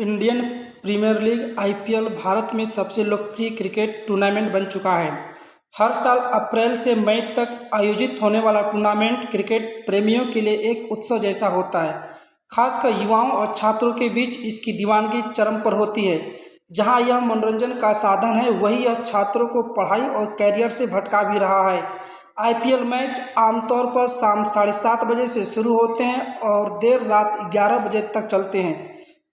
Indian Premier League IPL Bharat में सबसे लोकप्रिय क्रिकेट टूर्नामेंट बन चुका है। हर साल अप्रैल से मई तक आयोजित होने वाला टूर्नामेंट क्रिकेट प्रेमियों के लिए एक उत्सव जैसा होता है। खासकर युवाओं और छात्रों के बीच इसकी दीवानगी चरम पर होती है। जहां यह मनोरंजन का साधन है, वहीं यह छात्रों को पढ़ाई और कैरियर से भटका भी रहा है। आईपीएल मैच आमतौर पर शाम 7:30 बजे से शुरू होते हैं और देर रात 11 बजे तक चलते हैं।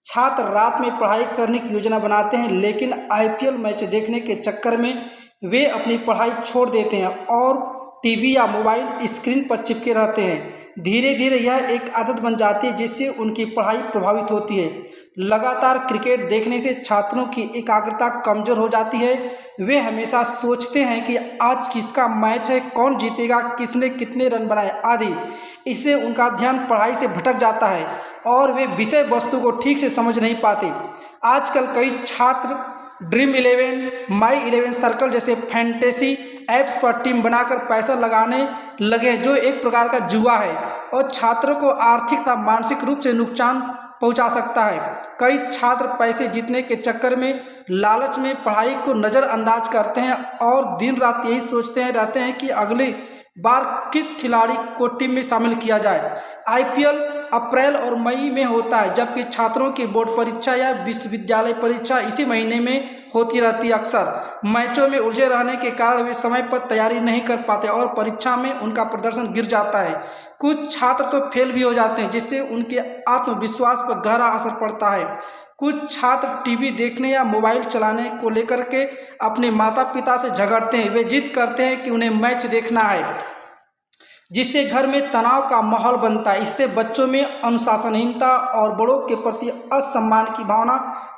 छात्र रात में पढ़ाई करने की योजना बनाते हैं, लेकिन आईपीएल मैच देखने के चक्कर में वे अपनी पढ़ाई छोड़ देते हैं और टीवी या मोबाइल स्क्रीन पर चिपके रहते हैं। धीरे धीरे यह एक आदत बन जाती है, जिससे उनकी पढ़ाई प्रभावित होती है। लगातार क्रिकेट देखने से छात्रों की एकाग्रता कमजोर हो जाती है। वे हमेशा सोचते हैं कि आज किसका मैच है, कौन जीतेगा, किसने कितने रन बनाए आदि। इससे उनका ध्यान पढ़ाई से भटक जाता है और वे विषय वस्तु को ठीक से समझ नहीं पाते। आजकल कई छात्र ड्रीम 11, माई 11 सर्कल जैसे फैंटेसी ऐप्स पर टीम बनाकर पैसा लगाने लगे, जो एक प्रकार का जुआ है और छात्रों को आर्थिक तथा मानसिक रूप से नुकसान पहुंचा सकता है। कई छात्र पैसे जीतने के चक्कर में लालच में पढ़ाई को नज़रअंदाज करते हैं और दिन रात यही सोचते रहते हैं कि अगली बार किस खिलाड़ी को टीम में शामिल किया जाए। आईपीएल अप्रैल और मई में होता है, जबकि छात्रों की बोर्ड परीक्षा या विश्वविद्यालय परीक्षा इसी महीने में होती रहती है। अक्सर मैचों में उलझे रहने के कारण वे समय पर तैयारी नहीं कर पाते और परीक्षा में उनका प्रदर्शन गिर जाता है। कुछ छात्र तो फेल भी हो जाते हैं, जिससे उनके आत्मविश्वास पर गहरा असर पड़ता है। कुछ छात्र टीवी देखने या मोबाइल चलाने को लेकर के अपने माता पिता से झगड़ते हैं। वे जिद करते हैं कि उन्हें मैच देखना है, जिससे घर में तनाव का माहौल बनता है। इससे बच्चों में अनुशासनहीनता और बड़ों के प्रति असम्मान की भावना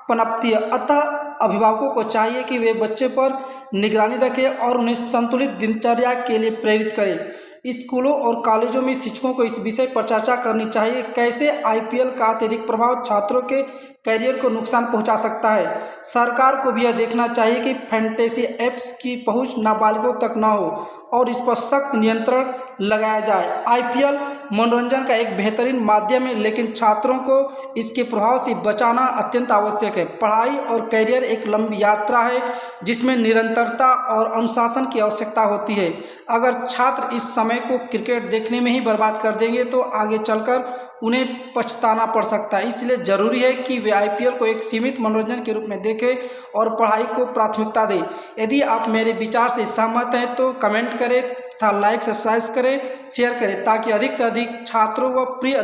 पनपती है। अतः अभिभावकों को चाहिए कि वे बच्चे पर निगरानी रखें और उन्हें संतुलित दिनचर्या के लिए प्रेरित करें। स्कूलों और कॉलेजों में शिक्षकों को इस विषय पर चर्चा करनी चाहिए। कैसे आईपीएल का अत्यधिक प्रभाव छात्रों के करियर को नुकसान पहुंचा सकता है। सरकार को भी यह देखना चाहिए कि फैंटेसी ऐप्स की पहुंच नाबालिगों तक न हो और इस पर सख्त नियंत्रण लगाया जाए। आईपीएल मनोरंजन का एक बेहतरीन माध्यम है, लेकिन छात्रों को इसके प्रभाव से बचाना अत्यंत आवश्यक है। पढ़ाई और कैरियर एक लंबी यात्रा है, जिसमें निरंतरता और अनुशासन की आवश्यकता होती है। अगर छात्र इस समय को क्रिकेट देखने में ही बर्बाद कर देंगे तो आगे चलकर उन्हें पछताना पड़ सकता है। इसलिए ज़रूरी है कि वे आईपीएल को एक सीमित मनोरंजन के रूप में देखें और पढ़ाई को प्राथमिकता दें। यदि आप मेरे विचार से सहमत हैं तो कमेंट करें तथा लाइक सब्सक्राइब करें, शेयर करें, ताकि अधिक से अधिक छात्रों व प्रिय